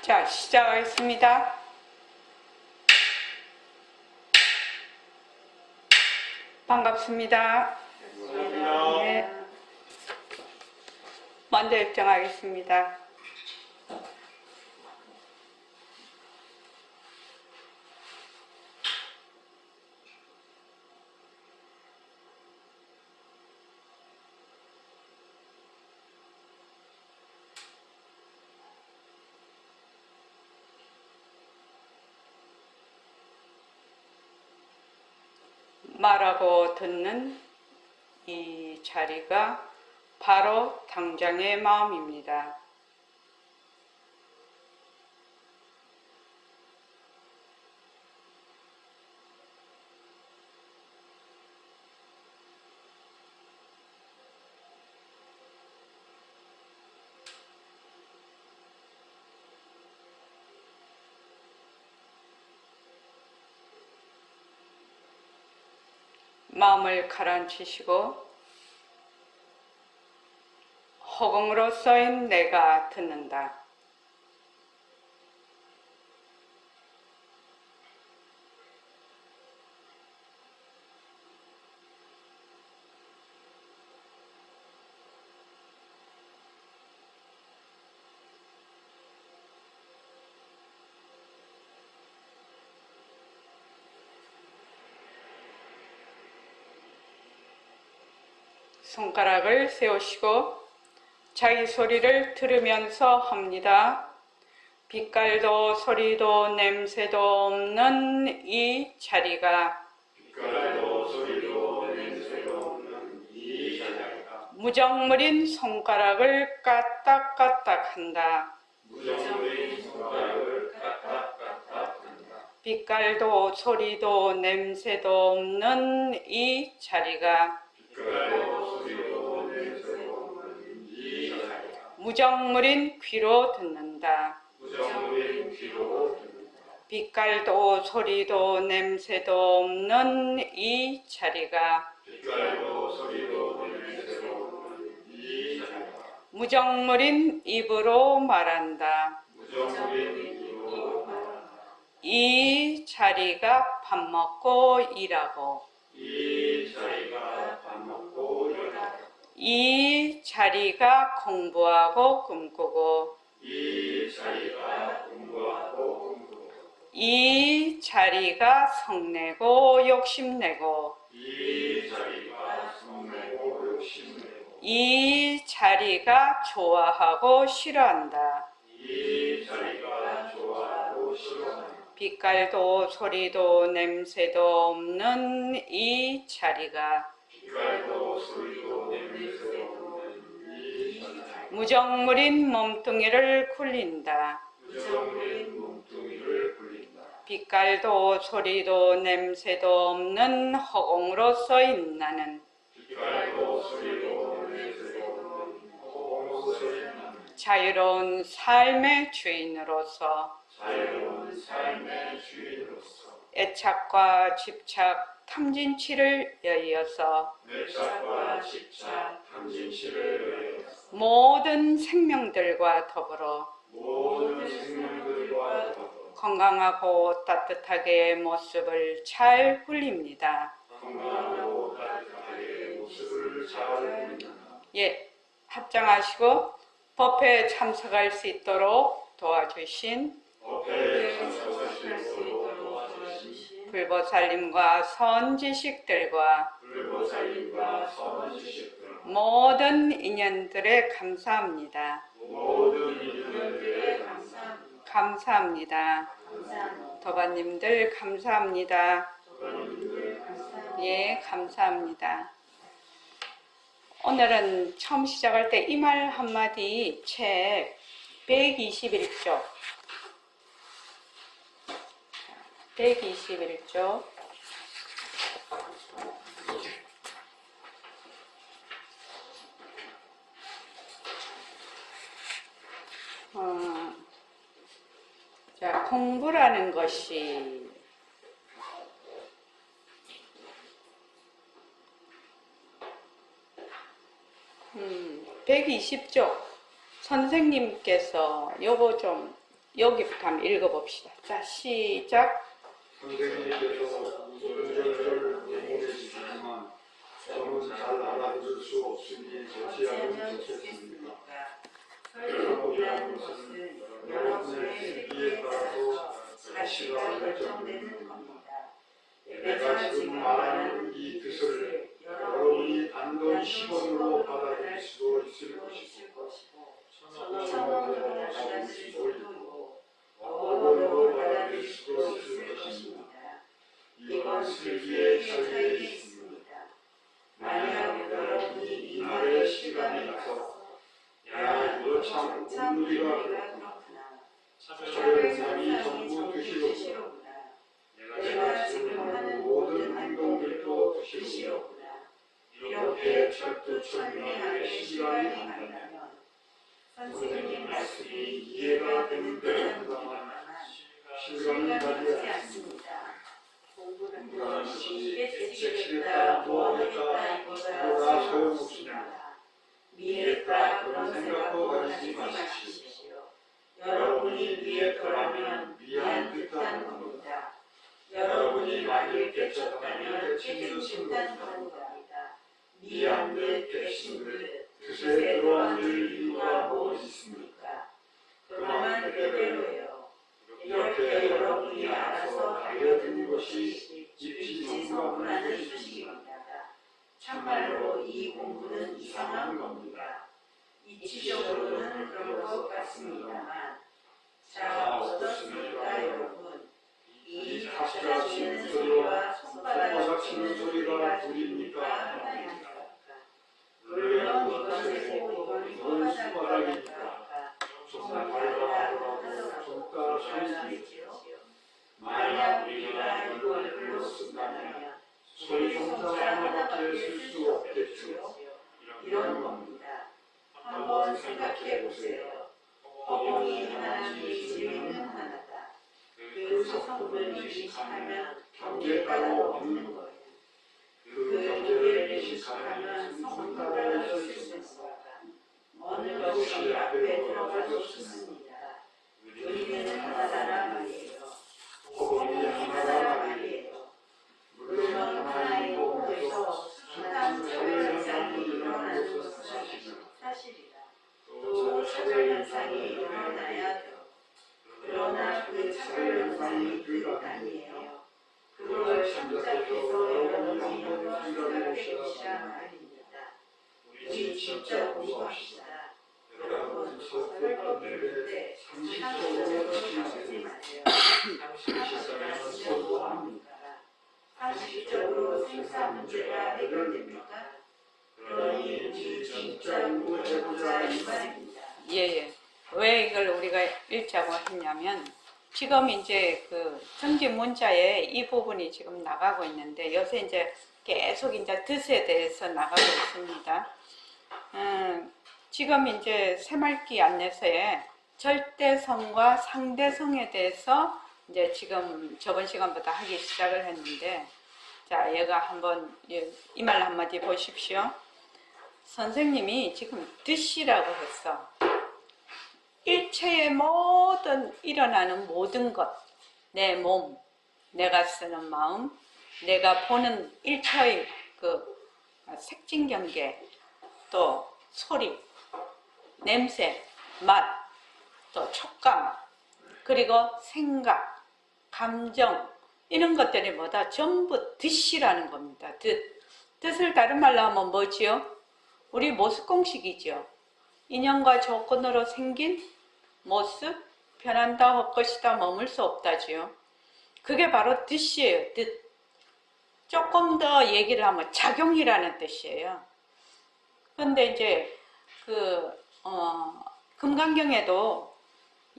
자, 시작하겠습니다. 반갑습니다. 네. 먼저 입장하겠습니다. 말하고 듣는 이 자리가 바로 당장의 마음입니다. 마음을 가라앉히시고 허공으로 써인 내가 듣는다. 손가락을 세우시고 자기 소리를 들으면서 합니다. 빛깔도 소리도 냄새도 없는 이 자리가 무정물인 손가락을 까딱까딱한다. 빛깔도 소리도 냄새도 없는 이 자리가 무정물인 귀로 듣는다. 빛깔도 소리도 냄새도 없는 이 자리가 무정물인 입으로 말한다. 이 자리가 밥 먹고 일하고 이 자리가 공부하고 꿈꾸고 이 자리가 성내고 욕심내고 이 자리가 좋아하고 싫어한다. 빛깔도 소리도 냄새도 없는 이 자리가 무정물인 몸뚱이를 굴린다. 빛깔도 소리도 냄새도 없는 허공으로 써인 나는 자유로운 삶의 주인으로서 애착과 집착, 탐진치를 여의어서 모든 생명들과 더불어 건강하고 따뜻하게 모습을 잘 굴립니다. 예, 합장하시고 법회에 참석할 수 있도록 도와주신 불보살님과 선지식들과 모든 인연들에 감사합니다. 감사합니다. 도반님들 감사합니다. 예, 감사합니다. 오늘은 처음 시작할 때 이 말 한마디 책 121쪽 121쪽 자, 공부라는 것이 120쪽 선생님께서 요거 좀 여기부터 한번 읽어봅시다. 자, 시작. 선생님께서 은절절 보내주시지만 저는 잘 알아들을 수 없으니 어찌하면 좋겠습니까? 설교라는 것은 여러분의 실기에 따라서 가치가 결정되는 겁니다. 내가 지금 말하는 이 뜻을 여러분이 단돈 10원으로 받아들일 수도 있을 것이고 1,000원으로 받아들일 수도 있고 5원으로 받아들일 수도 있을 것입니다. 이건 슬기의 차이에 있습니다. 만약 여러분이 이 말의 시간이 가서 야 이거 참 온누리가 그렇구나. 차별상이 전부 드시로구나. 내가 지금 하는 모든 행동들도 드시로구나. 이렇게 철두철미하게 시간이 간다면 선생님 말씀이 이해가 되는 듯합니다만 실감이 가지 않습니다. 공부하는 것이 깨치겠다, 뭐하겠다 이보다 소용없습니다. 미했다 그런 생각도 가지지 마십시오. 여러분이 미했더라면 미한 듯한 겁니다. 여러분이 만일 깨쳤다면 깨진 듯한 겁니다. 미한 듯 깨친 듯 뜻에 들어앉을 이유가 무엇이 있습니까? 그만 그대로예요. 이렇게 여러분이 알아서 알려드는 것이 입시 성분하는 수식입니다. 참말로 이 공부는 이상한 겁니다. 이치적으로는 그런 것 같습니다만 자 어떻습니까 여러분? 이 각자 치는 소리와 손바닥 치는 소리가 둘입니까? 하나입니까? 물론 이것을 보고 이건 손바닥이니까 손바닥이라 하더라도 손가락 손이지요. 만약 우리가 이걸 글로 쓴다면 소리 손자 하나밖에 쓸 수 없겠죠. 이런 겁니다. 한번 생각해 보세요. 허공이 하나님의 지혜는 하나다. 그 성분을 의식하면 경계가가 없는 거예요. 그 경계를 의식하면 성분가를 쓸 수 있습니다. 어느 것이 앞에 들어가서 쓰습니다. 우리는 하나라 말이에요. 허공이 하나라 말이에요. 물론 하나의 몸에서 숱한 차별현상이 일어나는 것은 사실이다. 또 차별현상이 일어나야 돼요. 그러나 그 차별현상이 끝 아니에요. 그걸 참작해서 여러분이 한번 생각해 보시라 말입니다. 우리 진짜 공부합시다. 여러분 설교 들을 때 상식적으로 생각하지 마세요. 상식적으로 뭐 합니까? 상식적으로 생사 문제가 해결됩니까? 그러니 우리 진짜 공부해보자 이 말입니다. 예. 왜 이걸 우리가 읽자고 했냐면 지금 이제 그 정지 문자에 이 부분이 지금 나가고 있는데 요새 이제 계속 이제 뜻에 대해서 나가고 있습니다. 지금 이제 새말기 안내서에 절대성과 상대성에 대해서 이제 지금 저번 시간부터 하기 시작을 했는데 자, 얘가 한번 이 말 한마디 보십시오. 선생님이 지금 뜻이라고 했어. 일체의 모든 일어나는 모든 것, 내 몸, 내가 쓰는 마음, 내가 보는 일체의 그 색진경계, 또 소리, 냄새, 맛, 또 촉감, 그리고 생각, 감정 이런 것들이 뭐다? 전부 뜻이라는 겁니다. 뜻을 다른 말로 하면 뭐지요? 우리 모습 공식이죠. 인연과 조건으로 생긴 모습, 변한다, 헛것이다, 머물 수 없다지요. 그게 바로 뜻이에요. 뜻. 조금 더 얘기를 하면 작용이라는 뜻이에요. 근데 이제 금강경에도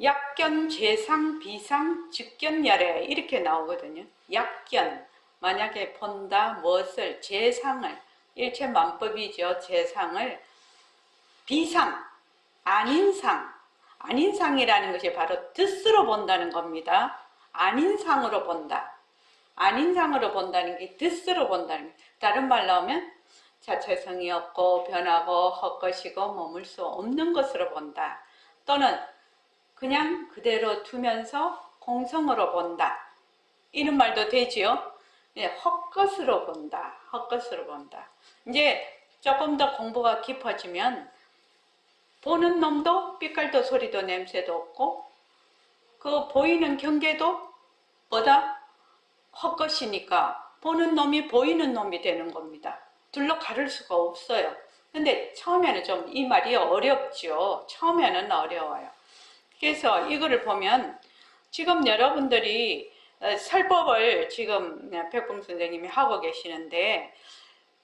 약견, 재상, 비상, 즉견, 야래 이렇게 나오거든요. 약견, 만약에 본다, 무엇을, 재상을, 일체 만법이죠. 재상을, 비상, 안인상, 안인상이라는 것이 바로 뜻으로 본다는 겁니다. 안인상으로 본다. 안인상으로 본다는 게 뜻으로 본다는 게 다른 말로 하면 자체성이 없고 변하고 헛것이고 머물 수 없는 것으로 본다. 또는 그냥 그대로 두면서 공성으로 본다. 이런 말도 되지요. 예, 헛것으로 본다. 헛것으로 본다. 이제 조금 더 공부가 깊어지면 보는 놈도 빛깔도 소리도 냄새도 없고 그 보이는 경계도 뭐다? 헛것이니까 보는 놈이 보이는 놈이 되는 겁니다. 둘로 가를 수가 없어요. 근데 처음에는 좀 이 말이 어렵죠. 처음에는 어려워요. 그래서 이거를 보면 지금 여러분들이 설법을 지금 백봉 선생님이 하고 계시는데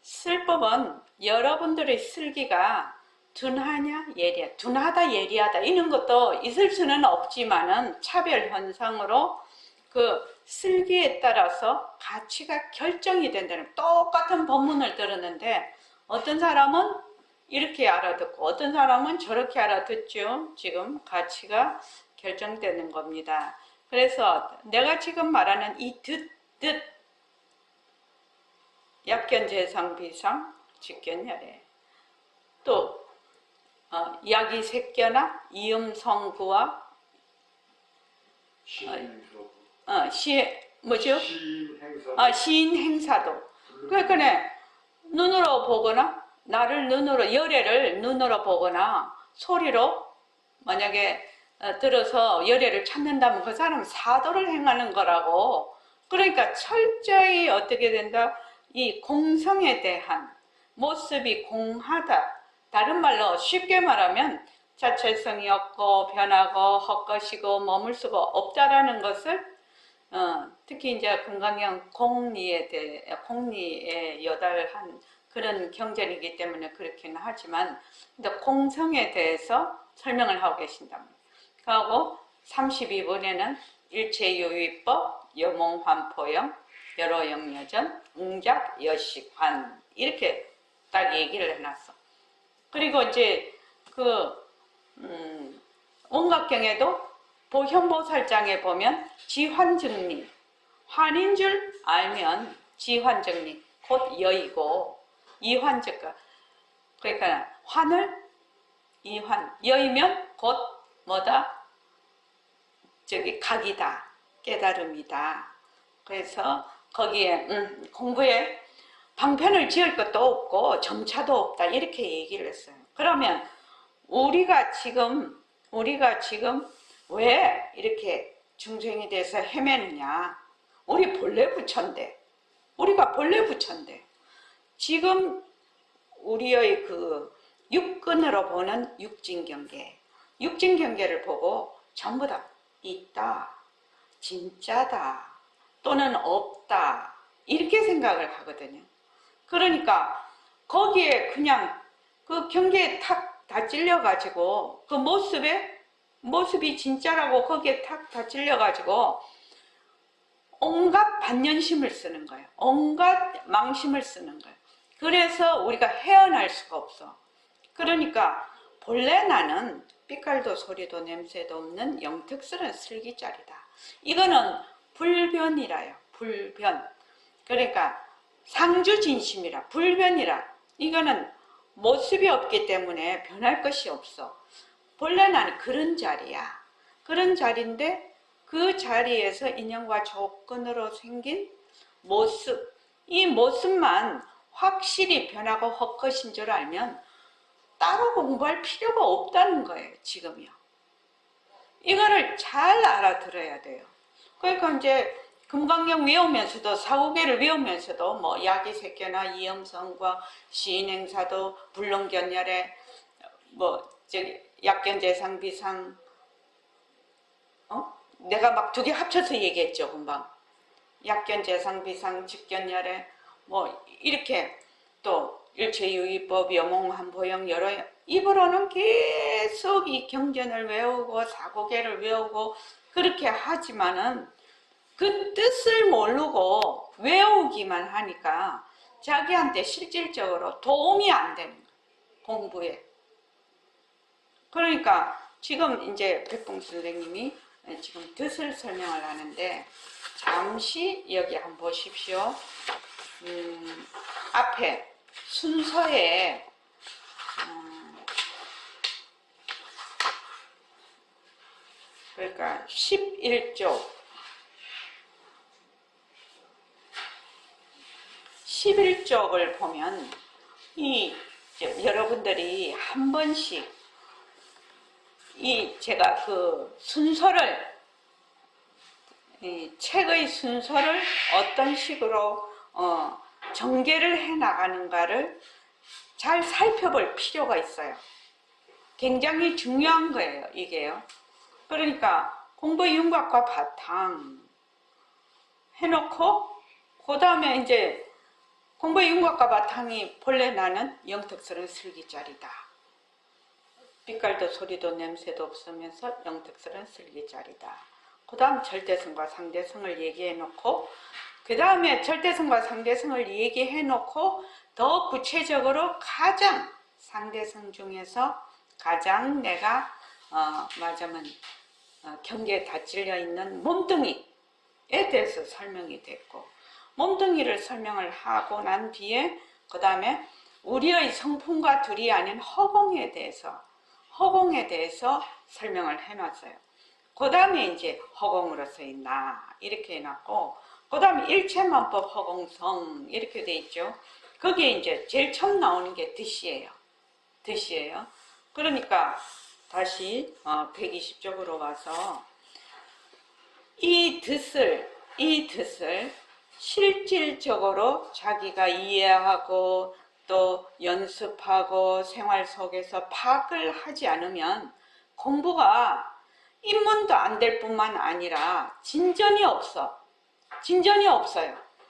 설법은 여러분들의 슬기가 둔하냐 예리하다, 둔하다 예리하다 이런 것도 있을 수는 없지만은 차별 현상으로 그 슬기에 따라서 가치가 결정이 된다는, 똑같은 법문을 들었는데 어떤 사람은 이렇게 알아듣고 어떤 사람은 저렇게 알아듣죠. 지금 가치가 결정되는 겁니다. 그래서 내가 지금 말하는 이 듣 약견재상 비상 직견열애 또 야기색견화 이음성구와 뭐죠? 시인행사도. 그러니까 눈으로 보거나 나를 눈으로 열애를 눈으로 보거나 소리로 만약에 들어서 열애를 찾는다면 그 사람은 사도를 행하는 거라고. 그러니까 철저히 어떻게 된다? 이 공성에 대한 모습이 공하다. 다른 말로 쉽게 말하면 자체성이 없고 변하고 헛것이고 머물 수가 없다라는 것을 특히 이제 금강경 공리에 여달한 그런 경전이기 때문에 그렇기는 하지만 근데 공성에 대해서 설명을 하고 계신답니다. 그리고 32번에는 일체유의법, 여몽환포영, 여로영여전, 웅작, 여식환 이렇게 딱 얘기를 해놨어. 그리고 이제 원각경에도 보현보살장에 보면 지환증리, 환인 줄 알면 지환증리, 곧 여이고 이환증가. 그러니까 환을 이환, 여이면 곧 뭐다? 저기 각이다, 깨달음이다. 그래서 거기에 공부에 방편을 지을 것도 없고 점차도 없다 이렇게 얘기를 했어요. 그러면 우리가 지금 왜 이렇게 중생에 대해서 헤매느냐? 우리 본래 부처인데, 우리가 본래 부처인데 지금 우리의 그 육근으로 보는 육진경계를 보고 전부 다 있다, 진짜다, 또는 없다 이렇게 생각을 하거든요. 그러니까 거기에 그냥 그 경계에 탁 다 찔려가지고 그 모습이 진짜라고 거기에 탁 다 찔려가지고 온갖 반연심을 쓰는 거예요. 온갖 망심을 쓰는 거예요. 그래서 우리가 헤어날 수가 없어. 그러니까 본래 나는 빛깔도 소리도 냄새도 없는 영특스러운 슬기짜리다. 이거는 불변이라요. 불변. 그러니까 상주진심이라, 불변이라. 이거는 모습이 없기 때문에 변할 것이 없어. 본래 나는 그런 자리야. 그런 자리인데 그 자리에서 인연과 조건으로 생긴 모습, 이 모습만 확실히 변하고 헛것인 줄 알면 따로 공부할 필요가 없다는 거예요. 지금이요. 이거를 잘 알아들어야 돼요. 그러니까 이제 금강경 외우면서도 사후계를 외우면서도 뭐 야기색견화 이음성과 시인행사도 불능견열에 뭐 저기 약견재상 비상 내가 막 두 개 합쳐서 얘기했죠 금방. 약견재상 비상 직견열에 뭐 이렇게 또 일체유의법 여몽환포영 여러 입으로는 계속 이 경전을 외우고 사고계를 외우고 그렇게 하지만은 그 뜻을 모르고 외우기만 하니까 자기한테 실질적으로 도움이 안 되는 거예요. 공부에. 그러니까 지금 이제 백봉 선생님이 지금 뜻을 설명을 하는데 잠시 여기 한번 보십시오. 앞에 순서에 그러니까 11쪽 11쪽을 보면 여러분들이 한 번씩 제가 그 순서를 이 책의 순서를 어떤 식으로 전개를 해 나가는가를 잘 살펴볼 필요가 있어요. 굉장히 중요한 거예요, 이게요. 그러니까 공부의 윤곽과 바탕 해놓고 그 다음에 이제 공부의 윤곽과 바탕이 본래 나는 영특스러운 슬기짜리다. 빛깔도 소리도 냄새도 없으면서 영특스러운 슬기짜리다. 그 다음 절대성과 상대성을 얘기해 놓고 그 다음에 절대성과 상대성을 얘기해 놓고 더 구체적으로 가장 상대성 중에서 가장 내가 말하자면 경계에 다 찔려 있는 몸뚱이에 대해서 설명이 됐고 몸뚱이를 설명을 하고 난 뒤에 그 다음에 우리의 성품과 둘이 아닌 허공에 대해서 설명을 해놨어요. 그 다음에 이제 허공으로서의 나 이렇게 해놨고 그 다음에 일체만법 허공성 이렇게 돼 있죠. 거기에 이제 제일 처음 나오는 게 듯이에요. 그러니까 다시 120쪽으로 와서 이 뜻을 실질적으로 자기가 이해하고 또 연습하고 생활 속에서 파악을 하지 않으면 공부가 입문도 안 될 뿐만 아니라 진전이 없어요.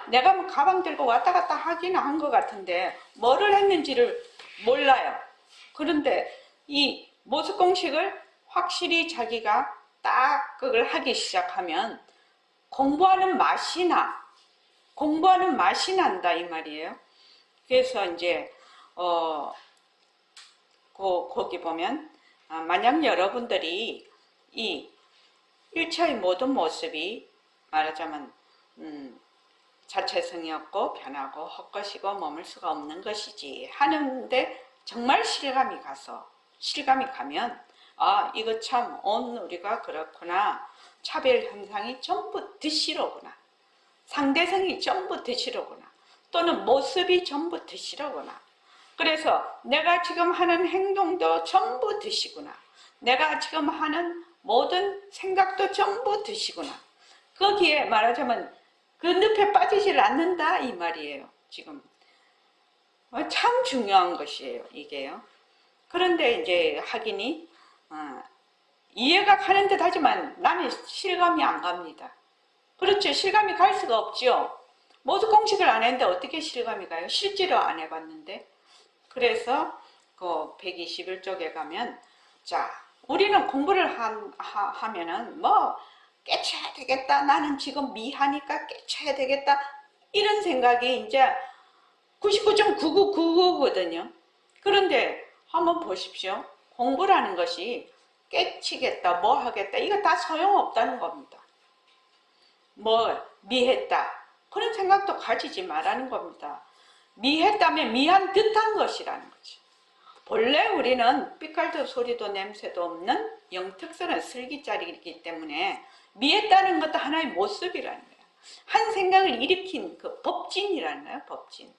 내가 뭐 가방 들고 왔다 갔다 하기는 한 것 같은데 뭐를 했는지를 몰라요. 그런데 이 모습공식을 확실히 자기가 딱 그걸 하기 시작하면 공부하는 맛이 난다 이 말이에요. 그래서 이제 거기 보면 만약 여러분들이 이 일체의 모든 모습이 말하자면 자체성이 없고 변하고 헛것이고 머물 수가 없는 것이지 하는데 정말 실감이 가면 이거 참 우리가 그렇구나. 차별 현상이 전부 듯이로구나. 상대성이 전부 듯이로구나. 또는 모습이 전부 듯이로구나. 그래서 내가 지금 하는 행동도 전부 듯이구나. 내가 지금 하는 모든 생각도 전부 듯이구나. 거기에 말하자면 그 늪에 빠지질 않는다 이 말이에요. 지금 참 중요한 것이에요. 이게요. 그런데 이제 확인이 이해가 가는 듯 하지만 나는 실감이 안 갑니다. 그렇죠. 실감이 갈 수가 없죠. 모두 공식을 안 했는데 어떻게 실감이 가요? 실제로 안 해봤는데. 그래서 그 121쪽에 가면 자 우리는 공부를 하면은 뭐 깨쳐야 되겠다. 나는 지금 미하니까 깨쳐야 되겠다. 이런 생각이 이제 99.9999거든요. 그런데 한번 보십시오. 공부라는 것이 깨치겠다, 뭐 하겠다, 이거 다 소용없다는 겁니다. 뭐 미했다. 그런 생각도 가지지 말라는 겁니다. 미했다면 미한 듯한 것이라는 거지. 본래 우리는 빛깔도 소리도 냄새도 없는 영특스러운 슬기짜리이기 때문에 미했다는 것도 하나의 모습이라는 거예요. 한 생각을 일으킨 그 법진이라는 거예요. 법진.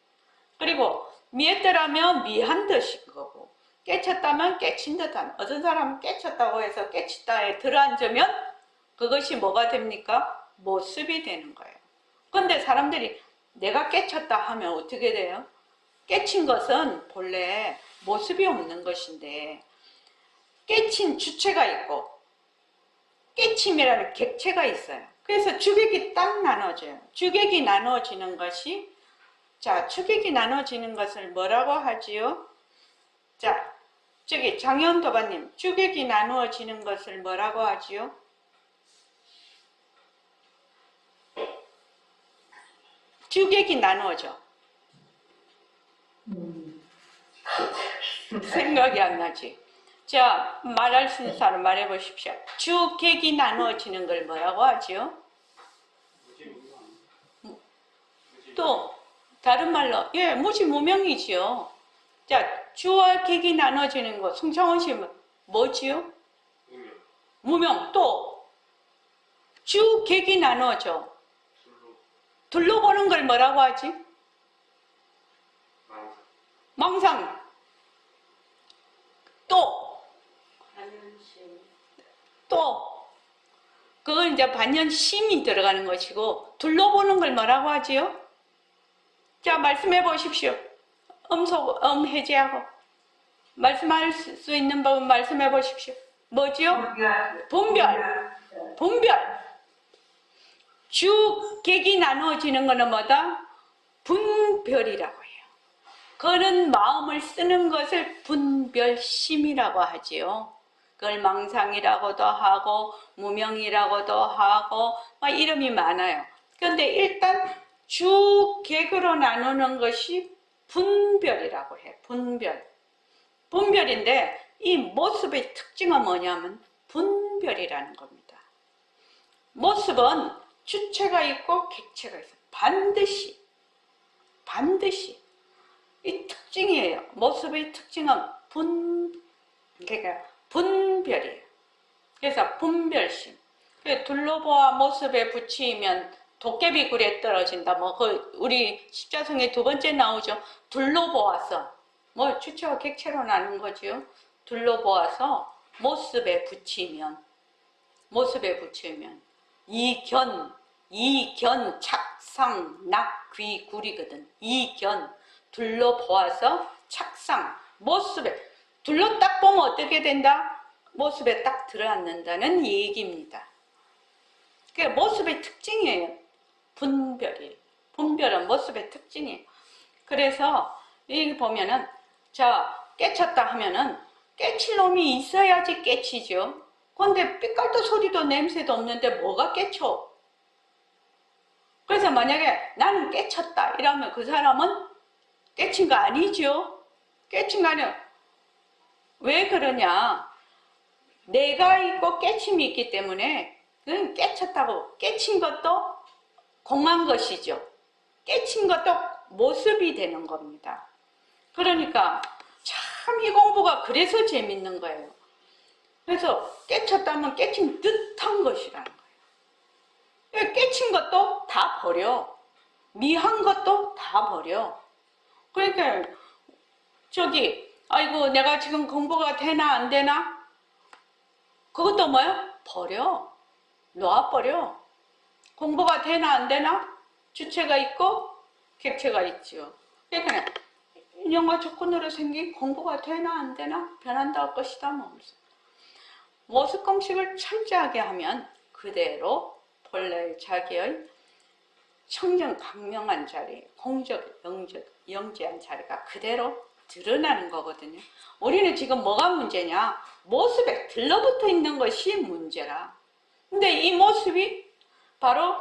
그리고 미했더라면 미한 듯인 거고 깨쳤다면 깨친 듯한. 어떤 사람은 깨쳤다고 해서 깨치다에 들어앉으면 그것이 뭐가 됩니까? 모습이 되는 거예요. 근데 사람들이 내가 깨쳤다 하면 어떻게 돼요? 깨친 것은 본래 모습이 없는 것인데 깨친 주체가 있고 깨침이라는 객체가 있어요. 그래서 주객이 딱 나눠져요. 주객이 나눠지는 것이 주객이 나눠지는 것을 뭐라고 하지요? 저기 장현도바님, 주객이 나누어지는 것을 뭐라고 하지요? 주객이 나누어져. 생각이 안 나지. 자, 말할 수 있는 사람 말해 보십시오. 주객이 나누어지는 걸 뭐라고 하지요? 또 다른 말로 무지무명이지요. 자, 주와 객이 나눠지는 것, 송창원 씨 뭐지요? 무명. 또 주객이 나눠져. 둘러보는 걸 뭐라고 하지? 망상. 또 그건 이제 반연심이 들어가는 것이고, 둘러보는 걸 뭐라고 하지요? 자, 말씀해 보십시오. 해제하고 말씀할 수 있는 법은 말씀해 보십시오. 뭐지요? 분별. 주객이 나누어지는 것은 뭐다? 분별이라고 해요. 그런 마음을 쓰는 것을 분별심이라고 하지요. 그걸 망상이라고도 하고 무명이라고도 하고 막 이름이 많아요. 그런데 일단 주객으로 나누는 것이 분별이라고 해요. 분별인데 이 모습의 특징은 뭐냐면 분별이라는 겁니다. 모습은 주체가 있고 객체가 있어요. 반드시 이 특징이에요. 모습의 특징은 그러니까 분별이에요. 그래서 분별심. 둘러보아 모습에 붙이면 도깨비 굴에 떨어진다. 우리 십자성에 두 번째 나오죠. 둘러보아서 주체와 객체로 나눈 거죠. 둘러보아서 모습에 붙이면 이견 착상 낙귀 굴이거든. 이견 둘러보아서 착상 모습에 둘러 딱 보면 어떻게 된다? 모습에 딱 들어앉는다는 얘기입니다. 그게 모습의 특징이에요. 분별은 모습의 특징이에요. 그래서 여기 보면은 깨쳤다 하면은 깨칠 놈이 있어야지 깨치죠. 근데 삐깔도 소리도 냄새도 없는데 뭐가 깨쳐? 그래서 만약에 나는 깨쳤다 이러면 그 사람은 깨친 거 아니죠. 깨친 거 아니에요. 왜 그러냐? 내가 있고 깨침이 있기 때문에 그건 깨쳤다고. 깨친 것도 공한 것이죠. 깨친 것도 모습이 되는 겁니다. 그러니까 참 이 공부가 그래서 재밌는 거예요. 그래서 깨쳤다면 깨친 듯한 것이라는 거예요. 깨친 것도 다 버려. 미한 것도 다 버려. 그러니까 아이고 내가 지금 공부가 되나 안 되나? 그것도 뭐야? 버려. 놔버려. 공부가 되나 안 되나? 주체가 있고 객체가 있죠. 그러니까 인연과 조건으로 생긴 공부가 되나 안 되나? 변한다 할 것이다. 모습 공식을 철저하게 하면 그대로 본래 자기의 청정 강명한 자리, 공적, 영재한 자리가 그대로 드러나는 거거든요. 우리는 지금 뭐가 문제냐? 모습에 들러붙어 있는 것이 문제라. 근데 이 모습이 바로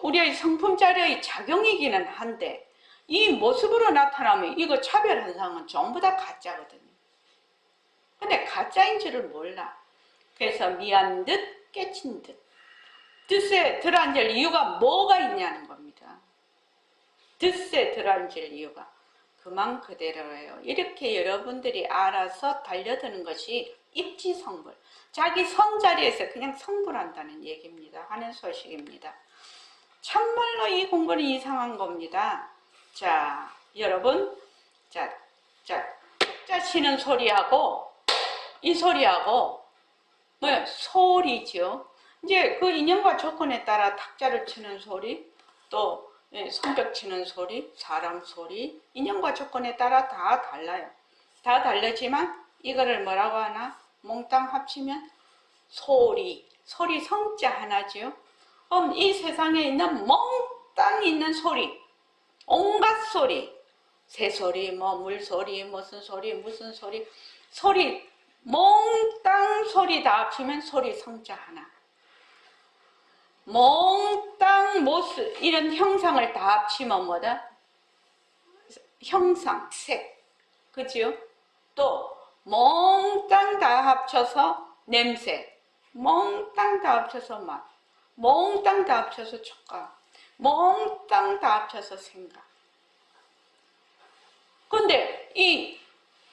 우리의 성품 자리의 작용이기는 한데 이 모습으로 나타나면 이거 차별 현상은 전부 다 가짜거든요. 근데 가짜인 줄을 몰라. 그래서 미한 듯 깨친 듯. 뜻에 들어앉을 이유가 뭐가 있냐는 겁니다. 뜻에 들어앉을 이유가 그만 그대로예요. 이렇게 여러분들이 알아서 달려드는 것이 입지성불. 자기 성자리에서 그냥 성불한다는 얘기입니다. 하는 소식입니다. 참말로 이 공부는 이상한 겁니다. 자, 여러분, 자 치는 소리하고 이 소리하고 소리죠. 이제 그 인연과 조건에 따라 탁자를 치는 소리, 또 손뼉 치는 소리, 사람 소리, 인연과 조건에 따라 다 달라요. 다 다르지만 이거를 뭐라고 하나? 몽땅 합치면 소리 성자 하나죠. 그럼 이 세상에 있는 몽땅 있는 소리, 온갖 소리, 새소리, 물소리, 무슨 소리, 몽땅 소리 다 합치면 소리 성자 하나. 몽땅 모습, 이런 형상을 다 합치면 뭐다? 형상, 색. 그죠? 또 몽땅 다 합쳐서 냄새, 몽땅 다 합쳐서 맛, 몽땅 다 합쳐서 촉감, 몽땅 다 합쳐서 생각. 근데 이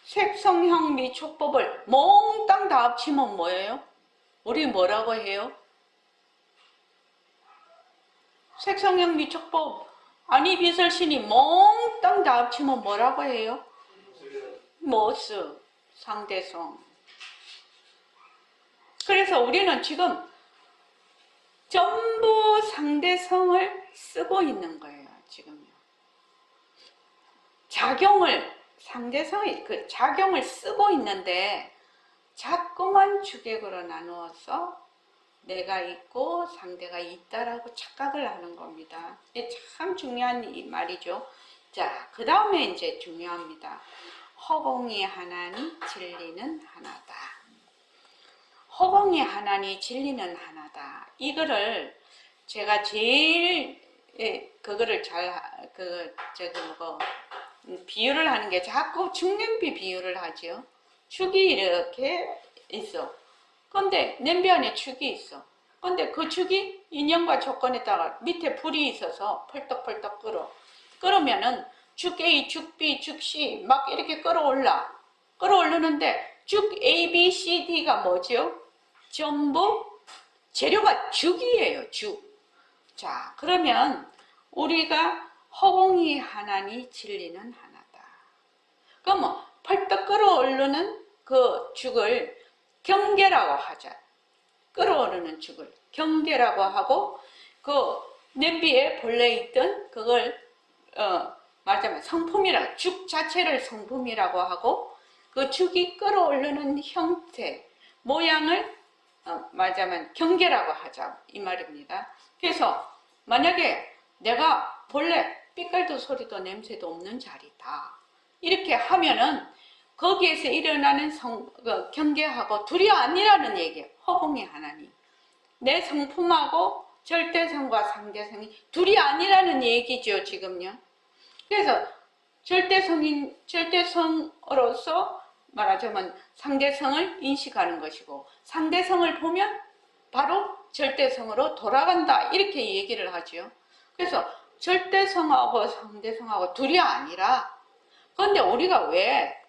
색성형 미촉법을 몽땅 다 합치면 뭐예요? 우리 뭐라고 해요? 색성형 미촉법 아니 비설신이 몽땅 다 합치면 뭐라고 해요? 모스, 상대성. 그래서 우리는 지금 전부 상대성을 쓰고 있는 거예요, 지금요. 상대성의 그 작용을 쓰고 있는데 자꾸만 주객으로 나누어서 내가 있고 상대가 있다라고 착각을 하는 겁니다. 이게 참 중요한 이 말이죠. 자, 그 다음에 이제 중요합니다. 허공이 하나니 진리는 하나다. 허공이 하나니 진리는 하나다. 이거를 제가 제일 그거를 비유를 하는 게 자꾸 축냄비 비유를 하죠. 축이 이렇게 있어. 근데 냄비 안에 축이 있어. 근데 그 축이 인연과 조건에다가 밑에 불이 있어서 펄떡펄떡 끓으면은 축 A, 축 B, 축 C 막 이렇게 끓어오르는데 축 A, B, C, D가 뭐죠? 전부 재료가 죽이에요, 죽. 자, 그러면 우리가 허공이 하나니 진리는 하나다. 그럼 뭐 펄떡 끓어오르는 그 죽을 경계라고 하자. 끓어오르는 죽을 경계라고 하고 그 냄비에 본래 있던 그걸 말하자면 성품이라 죽 자체를 성품이라고 하고 그 죽이 끓어오르는 형태 모양을 말하자면 경계라고 하자 이 말입니다. 그래서 만약에 내가 본래 삐깔도 소리도 냄새도 없는 자리다 이렇게 하면은 거기에서 일어나는 경계하고 둘이 아니라는 얘기예요. 허공이 하나니 내 성품하고 절대성과 상대성이 둘이 아니라는 얘기죠, 지금요. 그래서 절대성으로서 말하자면 상대성을 인식하는 것이고 상대성을 보면 바로 절대성으로 돌아간다 이렇게 얘기를 하죠. 그래서 절대성하고 상대성하고 둘이 아니라 그런데 우리가 왜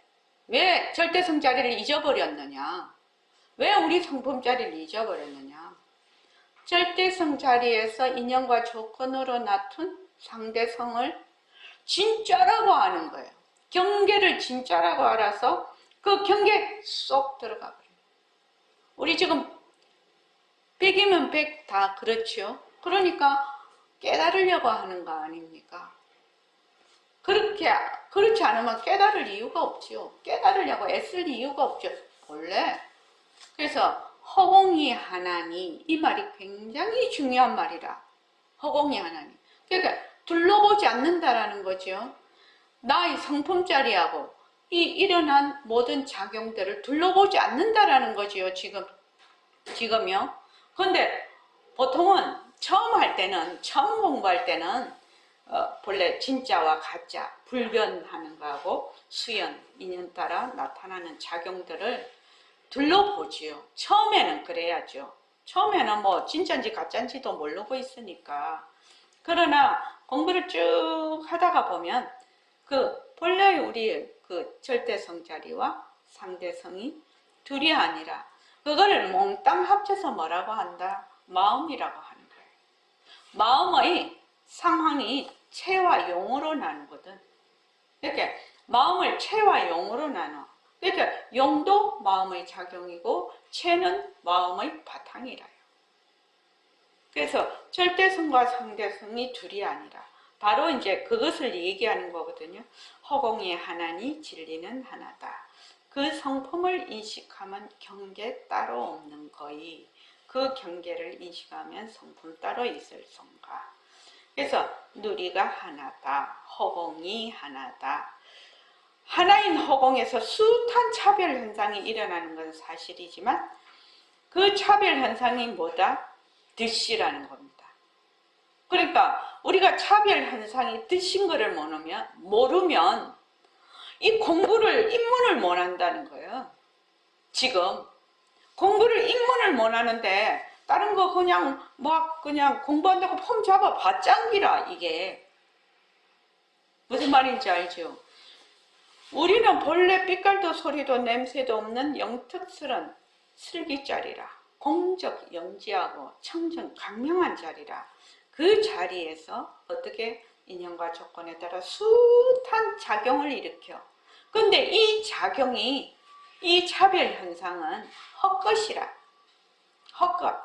절대성 자리를 잊어버렸느냐? 왜 우리 성품 자리를 잊어버렸느냐? 절대성 자리에서 인연과 조건으로 나툰 상대성을 진짜라고 아는 거예요. 경계를 진짜라고 알아서 그 경계 쏙 들어가 버려요. 우리 지금 100이면 100 다 그렇죠. 그러니까 깨달으려고 하는 거 아닙니까? 그렇지 않으면 깨달을 이유가 없지요. 깨달으려고 애쓸 이유가 없죠. 원래. 그래서 허공이 하나니 이 말이 굉장히 중요한 말이라. 허공이 하나니. 그러니까 둘러보지 않는다라는 거죠. 나의 성품자리하고 이 일어난 모든 작용들을 둘러보지 않는다라는 거지요. 지금요. 그런데 보통은 처음 공부할 때는 본래 진짜와 가짜 불변하는 거하고 수연, 인연 따라 나타나는 작용들을 둘러보지요. 처음에는 그래야죠. 처음에는 뭐 진짜인지 가짜인지도 모르고 있으니까. 그러나 공부를 쭉 하다가 보면 본래 우리 절대성 자리와 상대성이 둘이 아니라 그거를 몽땅 합쳐서 뭐라고 한다? 마음이라고 하는 거예요. 마음의 상황이 체와 용으로 나누거든. 이렇게 마음을 체와 용으로 나눠. 그러니까 용도 마음의 작용이고 체는 마음의 바탕이라요. 그래서 절대성과 상대성이 둘이 아니라 바로 이제 그것을 얘기하는 거거든요. 허공이 하나니 진리는 하나다. 그 성품을 인식하면 경계 따로 없는 거이. 그 경계를 인식하면 성품 따로 있을 성가. 그래서 누리가 하나다. 허공이 하나다. 하나인 허공에서 숱한 차별 현상이 일어나는 것은 사실이지만 그 차별 현상이 뭐다? 득시라는 겁니다. 그러니까 우리가 차별 현상이 득신 거를 모르면 이 입문을 못 한다는 거예요. 지금 입문을 못 하는데 다른 거 그냥 공부한다고 폼 잡아 봤짱기라. 이게 무슨 말인지 알죠? 우리는 본래 빛깔도 소리도 냄새도 없는 영특스런 슬기자리라. 공적 영지하고 청정 강명한 자리라. 그 자리에서 어떻게 인연과 조건에 따라 숱한 작용을 일으켜. 근데 이 작용이, 이 차별 현상은 헛것이라. 헛것.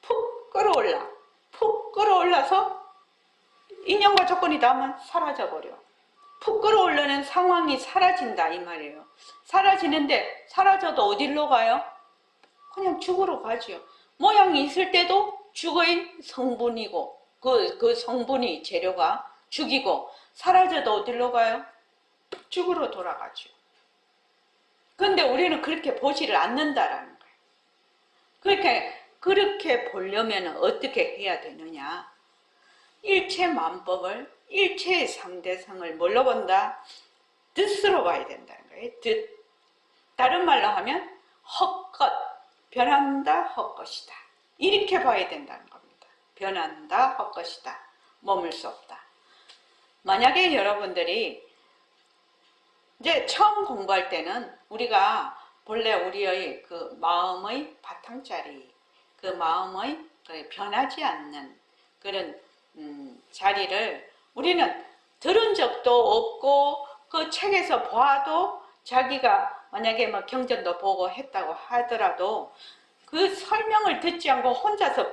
푹 끌어올라. 푹 끌어올라서 인연과 조건이 닿으면 사라져버려. 푹 끌어올르는 상황이 사라진다 이 말이에요. 사라지는데 사라져도 어디로 가요? 그냥 죽으러 가지요. 모양이 있을 때도 죽의 성분이고 그 성분이 재료가 죽이고, 사라져도 어디로 가요? 죽으러 돌아가죠. 근데 우리는 그렇게 보지를 않는다라는 거예요. 그렇게 보려면 어떻게 해야 되느냐? 일체만법을, 일체의 상대성을 뭘로 본다? 뜻으로 봐야 된다는 거예요. 뜻. 다른 말로 하면 헛것, 변한다, 헛것이다. 이렇게 봐야 된다는 겁니다. 변한다, 헛것이다. 머물 수 없다. 만약에 여러분들이 이제 처음 공부할 때는 우리가 본래 우리의 그 마음의 바탕자리, 그 마음의 변하지 않는 그런 자리를 우리는 들은 적도 없고, 그 책에서 봐도 자기가 만약에 뭐 경전도 보고 했다고 하더라도 그 설명을 듣지 않고 혼자서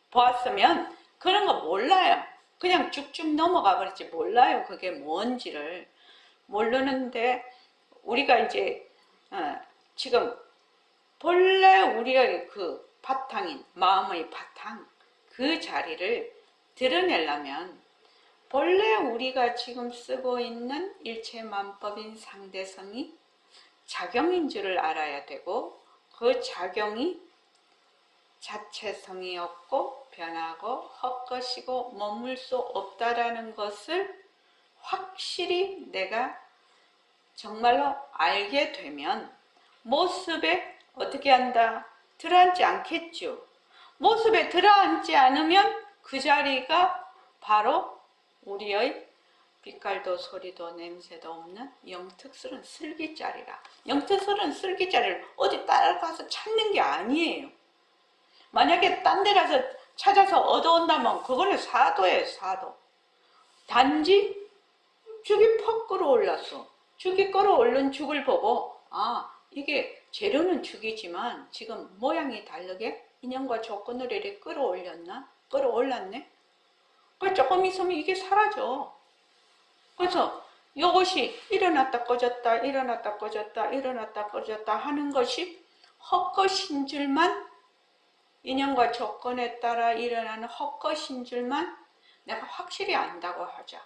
보았으면 그런 거 몰라요. 그냥 쭉쭉 넘어가 버리지 몰라요. 그게 뭔지를 모르는데, 우리가 이제 지금 본래 우리의 그 바탕인 마음의 바탕, 그 자리를 드러내려면 본래 우리가 지금 쓰고 있는 일체만법인 상대성이 작용인 줄을 알아야 되고, 그 작용이 자체성이 없고 변하고 헛것이고 머물 수 없다라는 것을 확실히 내가 정말로 알게 되면 모습에 어떻게 한다? 들어앉지 않겠죠. 모습에 들어앉지 않으면 그 자리가 바로 우리의 빛깔도 소리도 냄새도 없는 영특스러운 슬기자리라. 영특스러운 슬기자리를 어디 따라가서 찾는 게 아니에요. 만약에 딴 데 가서 찾아서 얻어온다면 그거는 사도예요, 사도. 단지 죽이 퍽 끌어올랐어. 죽이 끌어올른 죽을 보고, 아, 이게 재료는 죽이지만 지금 모양이 다르게 인연과 조건을 이렇게 끌어올렸나? 끌어올랐네? 그 조금 있으면 이게 사라져. 그래서 이것이 일어났다 꺼졌다, 일어났다 꺼졌다, 일어났다 꺼졌다 하는 것이 헛것인 줄만, 인연과 조건에 따라 일어나는 헛것인 줄만 내가 확실히 안다고 하자.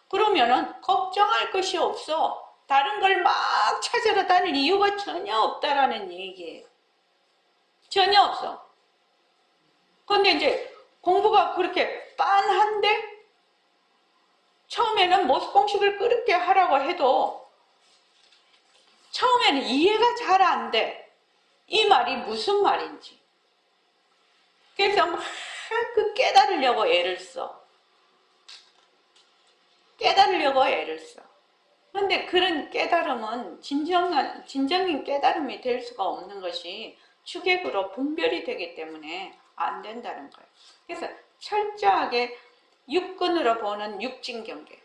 그러면은 걱정할 것이 없어. 다른 걸 막 찾으러 다닐 이유가 전혀 없다라는 얘기예요. 전혀 없어. 근데 이제 공부가 그렇게 빤한데, 처음에는 모습 공식을 그렇게 하라고 해도 처음에는 이해가 잘 안 돼. 이 말이 무슨 말인지. 그래서 막 그 깨달으려고 애를 써. 깨달으려고 애를 써. 근데 그런 깨달음은 진정인 깨달음이 될 수가 없는 것이 추객으로 분별이 되기 때문에 안 된다는 거예요. 그래서 철저하게 육근으로 보는 육진경계,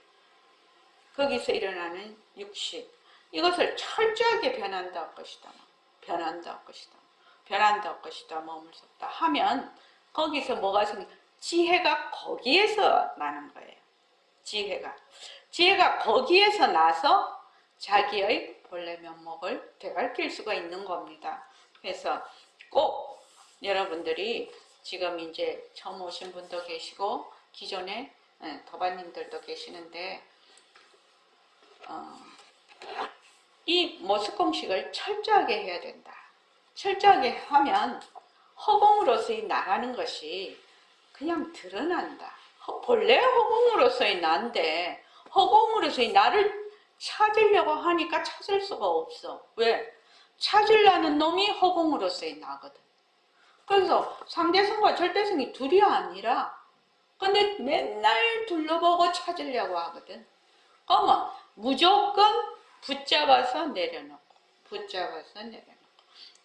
거기서 일어나는 육식, 이것을 철저하게 변한다 할 것이다, 변한다 할 것이다, 변한다 할 것이다, 머물 수 없다 하면 거기서 뭐가 생겨? 지혜가 거기에서 나는 거예요. 지혜가 거기에서 나서 자기의 본래 면목을 되밝힐 수가 있는 겁니다. 그래서 꼭 여러분들이 지금 이제 처음 오신 분도 계시고 기존에 도반님들도 계시는데, 이 모습 공식을 철저하게 해야 된다. 철저하게 하면 허공으로서의 나가는 것이 그냥 드러난다. 본래 허공으로서의 나인데 허공으로서의 나를 찾으려고 하니까 찾을 수가 없어. 왜? 찾으려는 놈이 허공으로서의 나거든. 그래서 상대성과 절대성이 둘이 아니라, 근데 맨날 둘러보고 찾으려고 하거든. 그러면 무조건 붙잡아서 내려놓고, 붙잡아서 내려놓고,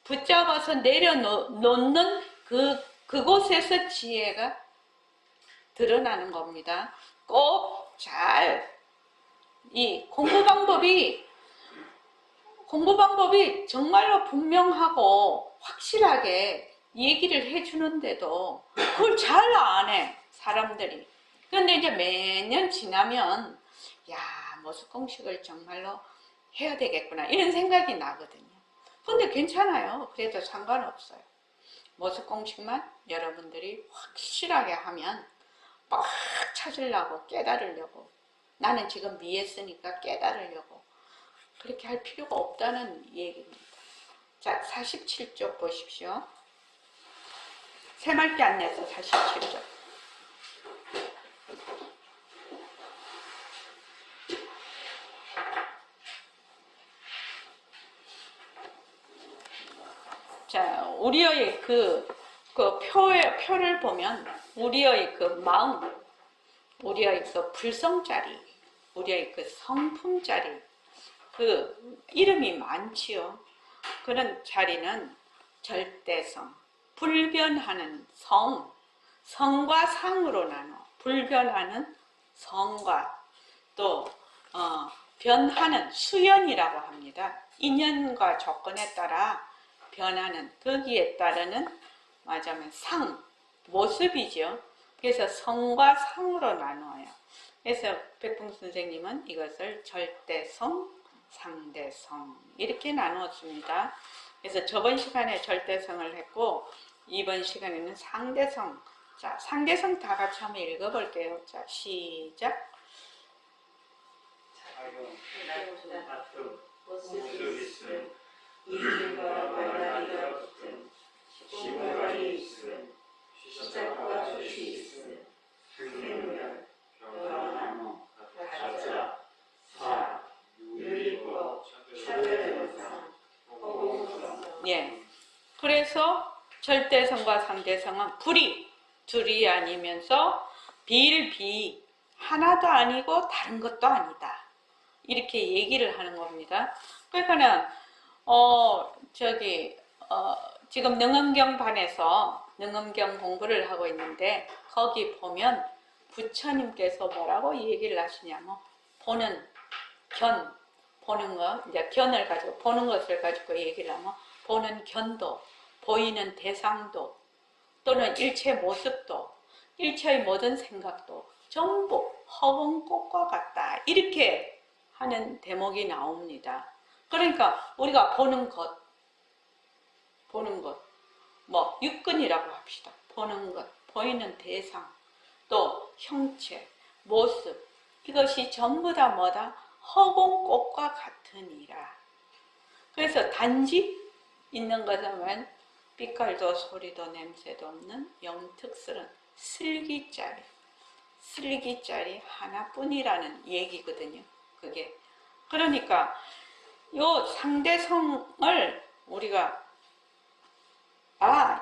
붙잡아서 내려놓는 그 그곳에서 지혜가 드러나는 겁니다. 꼭 이 공부 방법이 정말로 분명하고 확실하게 얘기를 해주는데도 그걸 잘 안 해, 사람들이. 그런데 이제 매년 지나면, 야, 모습공식을 정말로 해야 되겠구나, 이런 생각이 나거든요. 근데 괜찮아요. 그래도 상관없어요. 모습공식만 여러분들이 확실하게 하면 막 찾으려고, 깨달으려고, 나는 지금 미했으니까 깨달으려고 그렇게 할 필요가 없다는 얘기입니다. 자, 47쪽 보십시오. 새말기 안내서 47쪽. 자, 우리의 그 표를 보면 우리의 그 마음, 우리의 그 불성자리, 우리의 그 성품자리, 그 이름이 많지요. 그런 자리는 절대성, 불변하는 성, 성과 상으로 나눠. 불변하는 성과 또 변하는 수연이라고 합니다. 인연과 조건에 따라 변하는, 거기에 따르는 말하자면 상, 모습이죠. 그래서 성과 상으로 나누어요. 그래서 백풍 선생님은 이것을 절대성, 상대성 이렇게 나누었습니다. 그래서 저번 시간에 절대성을 했고 이번 시간에는 상대성. 자, 상대성 다 같이 한번 읽어볼게요. 자, 시작. 이름과 말라리가 붙은 시공간이 있음 시작과 끝이 있음 생멸 변화 가짜 사 유의법 차별현상 허공성. 예. 그래서 절대성과 상대성은 둘이 아니면서 비 하나도 아니고 다른 것도 아니다. 이렇게 얘기를 하는 겁니다. 그러니까는 지금 능엄경반에서 능엄경 공부를 하고 있는데 거기 보면 부처님께서 뭐라고 얘기를 하시냐면 보는 거, 이제 견을 가지고 보는 것을 가지고 얘기를 하면 보는 견도, 보이는 대상도, 또는 일체 모습도, 일체의 모든 생각도 전부 허공꽃과 같다. 이렇게 하는 대목이 나옵니다. 그러니까 우리가 보는 것, 뭐 육근이라고 합시다. 보는 것, 보이는 대상, 또 형체, 모습, 이것이 전부 다 뭐다? 허공꽃과 같으니라. 그래서 단지 있는 것은 빛깔도 소리도 냄새도 없는 영특스러운 슬기짜리 하나뿐이라는 얘기거든요. 그게. 그러니까 요 상대성을 우리가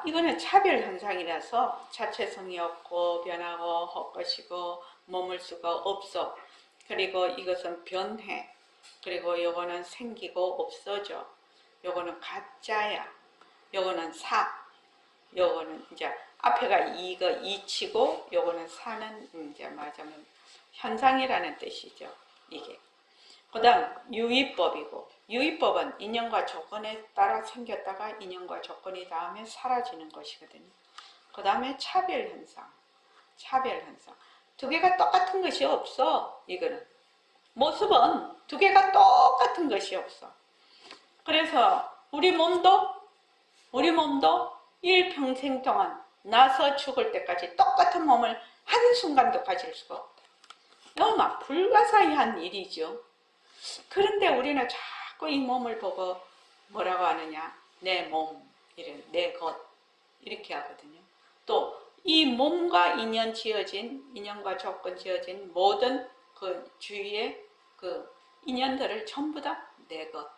이거는 차별 현상이라서 자체성이 없고 변하고 헛것이고 머물 수가 없어. 그리고 이것은 변해. 그리고 요거는 생기고 없어져. 요거는 가짜야. 요거는 요거는 이제 앞에가 이치고 요거는 사는 이제 말하자면 현상이라는 뜻이죠. 이게. 그 다음 유의법이고, 유의법은 인연과 조건에 따라 생겼다가 인연과 조건이 닿으면 사라지는 것이거든요. 그 다음에 차별현상. 두 개가 똑같은 것이 없어. 이거는 모습은 두 개가 똑같은 것이 없어. 그래서 우리 몸도 일평생 동안 나서 죽을 때까지 똑같은 몸을 한순간도 가질 수가 없다. 너무 불가사의한 일이죠. 그런데 우리는 자꾸 이 몸을 보고 뭐라고 하느냐? 내 몸, 내 것, 이렇게 하거든요. 또 이 몸과 인연과 조건 지어진 모든 그 주위의 그 인연들을 전부 다 내 것,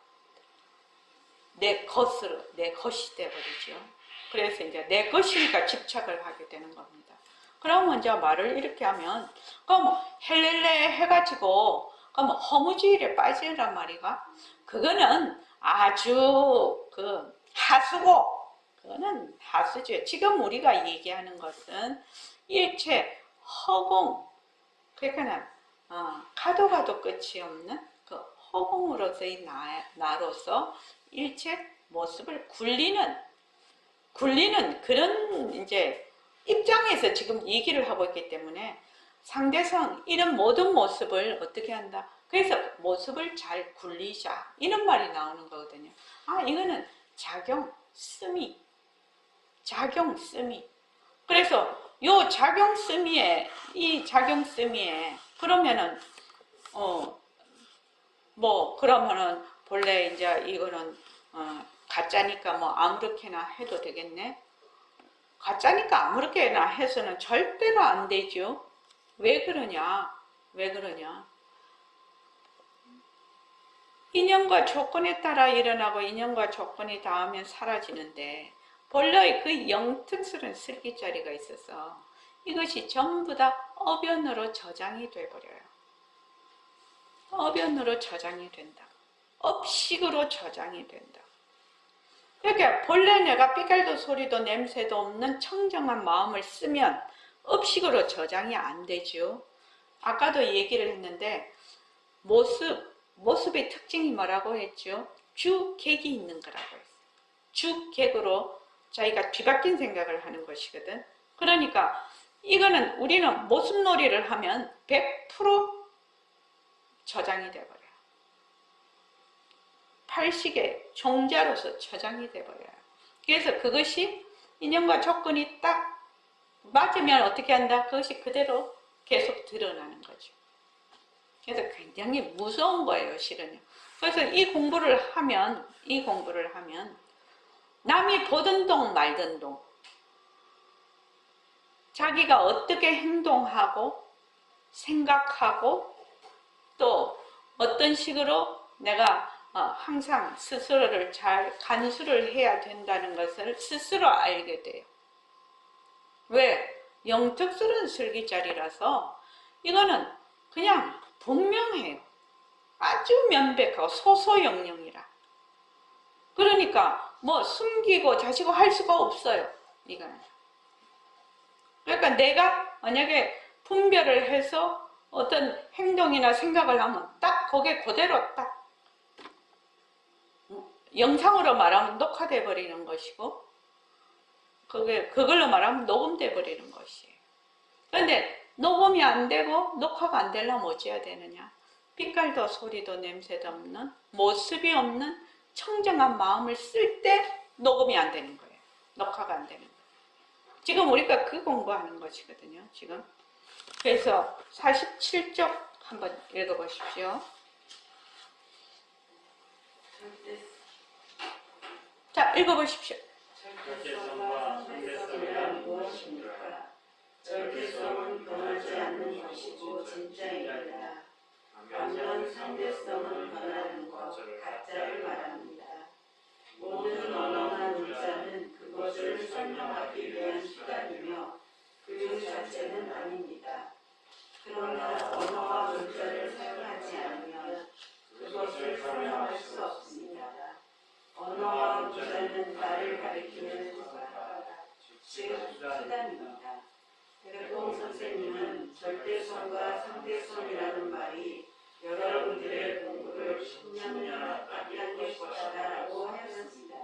내 것이 되어버리죠. 그래서 이제 내 것이니까 집착을 하게 되는 겁니다. 그럼 먼저 말을 이렇게 하면, 그럼 헬렐레 해가지고, 그럼 허무주의에 빠지란 말이가, 그거는 아주 하수고, 그거는 하수죠. 지금 우리가 얘기하는 것은 일체 허공, 그러니까 가도 가도 끝이 없는 그 허공으로서의 나로서 일체 모습을 굴리는 그런 이제 입장에서 지금 얘기를 하고 있기 때문에 상대성 이런 모든 모습을 어떻게 한다? 그래서 모습을 잘 굴리자 이런 말이 나오는 거거든요. 이거는 작용, 쓰미. 그래서 요 작용, 쓰미에 그러면은 그러면은 본래 이제 이거는 가짜니까 뭐 아무렇게나 해도 되겠네. 가짜니까 아무렇게나 해서는 절대로 안 되죠. 왜 그러냐? 인연과 조건에 따라 일어나고 인연과 조건이 닿으면 사라지는데 본래의 그 영특스러운 슬기자리가 있어서 이것이 전부 다 어변으로 저장이 돼버려요. 어변으로 저장이 된다. 업식으로 저장이 된다. 그러니까 본래 내가 삐깔도 소리도 냄새도 없는 청정한 마음을 쓰면 업식으로 저장이 안 되죠. 아까도 얘기를 했는데 모습의 특징이 뭐라고 했죠? 주객이 있는 거라고 했어요. 주객으로 자기가 뒤바뀐 생각을 하는 것이거든. 그러니까 이거는 우리는 모습놀이를 하면 100% 저장이 돼버려요. 팔식의 종자로서 저장이 돼버려요. 그래서 그것이 인연과 조건이 딱 맞으면 어떻게 한다? 그것이 그대로 계속 드러나는 거죠. 그래서 굉장히 무서운 거예요, 실은요. 그래서 이 공부를 하면 남이 보던 동 말던 동 자기가 어떻게 행동하고 생각하고 또 어떤 식으로 내가 항상 스스로를 잘 간수를 해야 된다는 것을 스스로 알게 돼요. 왜? 영특스러운 슬기자리라서 이거는 그냥 분명해요. 아주 명백하고 소소영령이라. 그러니까 뭐 숨기고 자시고 할 수가 없어요. 이거는. 그러니까 내가 만약에 분별을 해서 어떤 행동이나 생각을 하면 딱 거기에 그대로 딱 영상으로 말하면 녹화돼 버리는 것이고 그걸로 말하면 녹음돼 버리는 것이에요. 그런데 녹음이 안 되고 녹화가 안 되려면 어찌해야 되느냐? 빛깔도 소리도 냄새도 없는 모습이 없는 청정한 마음을 쓸 때 녹음이 안 되는 거예요. 녹화가 안 되는 거예요. 지금 우리가 그 공부하는 것이거든요. 지금. 그래서 47쪽 한번 읽어보십시오. 자, 읽어보십시오. 절대성과 상대성이란 무엇입니까? 절대성은 변하지 않는 것이고 진짜입니다. 반면 상대성은 변하는 것, 가짜를 말합니다. 모든 언어나 문자는 그것을 설명하기 위한 수단이며 그 자체는 아닙니다. 그러나 언어와 문자를 사용하지 않으면 그것을 설명할 수 없습니다. 언어와 문자는 나를 가리키는 수단, 즉 수단입니다. 백봉 선생님은 절대성과 상대성이라는 말이 여러분들의 공부를 10년이나 앞당길 것이다라고 하셨습니다.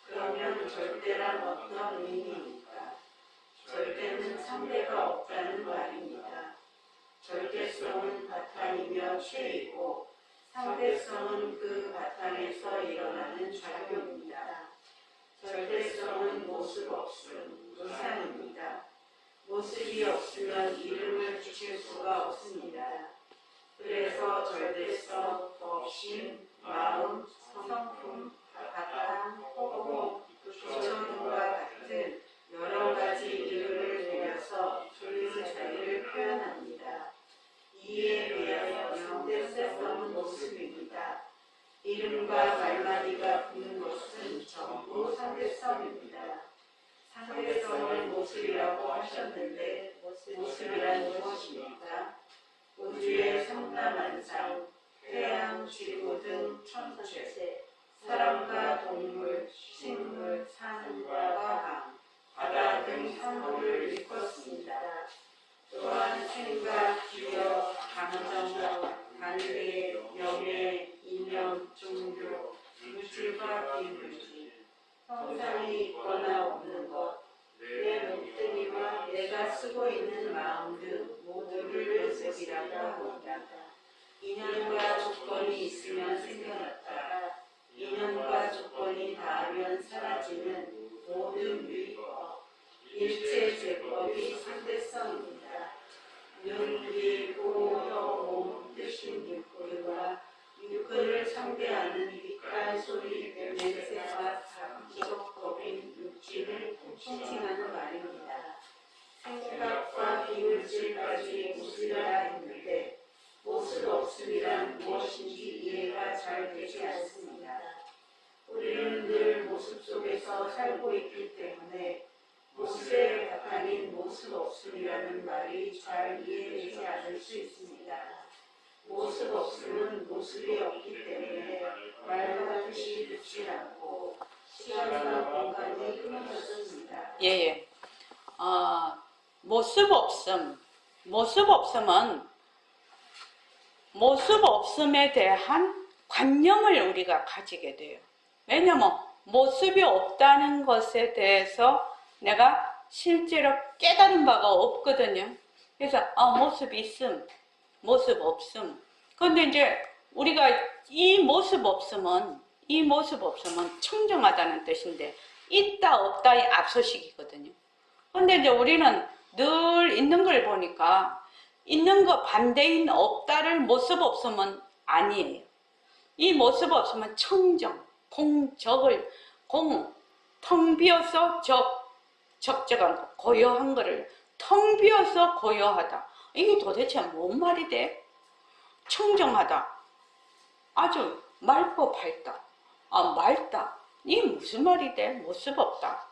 그러면 절대란 어떤 의미입니까? 절대는 상대가 없다는 말입니다. 절대성은 바탕이며 체이고 상대성은 그 바탕에서 일어나는 작용입니다. 절대성은 모습 없음, 우상입니다. 모습이 없으면 이름을 붙일 수가 없습니다. 그래서 절대성, 법심, 마음, 성품, 바탕, 허공, 부처님과 같은 여러 가지 이름을 내려서 그 자리를 표현합니다. 이에 비하여 상대성은 모습입니다. 이름과 말마디가 붙는 것은 전부 상대성입니다. 상대성을 모습이라고 하셨는데 모습이란 무엇입니까? 우주의 성남만상, 태양, 지구 등 천체, 사람과 동물, 식물, 산과 강, 바다 등 상호를 일컫습니다. 또한 생각, 기억, 감정, 관계, 명예, 이념, 종교, 물질과 비물질, 형상이 있거나 없는 것, 내 목소리와 내가 쓰고 있는 마음 등 모두를 모습이라고 합니다. 인연과 조건이 있으면 생겨났다. 인연과 조건이 닿으면 사라지는 모든 유의법, 일체 제법이 상대성입니다. 눈, 귀, 코, 혀, 몸, 뜻인 육근과 육근을 상대하는 빛깔, 소리, 냄새와 다기적 법인 육진을 통칭하는 말입니다. 생각과 비물질까지 모습이라 했는데 모습 없음이란 무엇인지 이해가 잘 되지 않습니다. 우리는 늘 모습 속에서 살고 있기 때문에 모습의 바탕인 모습 없음이라는 말이 잘 이해되지 않을 수 있습니다. 모습 없음은 모습이 없기 때문에 말과 뜻이 듣지 않고 시간과 공간이 끊어졌습니다. 예. 모습 없음. 모습 없음은 모습 없음에 대한 관념을 우리가 가지게 돼요. 왜냐면 모습이 없다는 것에 대해서 내가 실제로 깨달은 바가 없거든요. 그래서 모습이 있음, 모습 없음. 그런데 이제 우리가 이 모습 없음은 청정하다는 뜻인데 있다 없다의 앞서식이거든요. 그런데 이제 우리는 늘 있는 걸 보니까 있는 거 반대인 없다를 모습 없음은 아니에요. 이 모습 없음은 청정, 텅 비어서 적적한 거, 고요한 거를 텅 비어서 고요하다. 이게 도대체 뭔 말이 돼? 청정하다. 아주 맑고 밝다. 맑다. 이게 무슨 말이 돼? 모습 없다.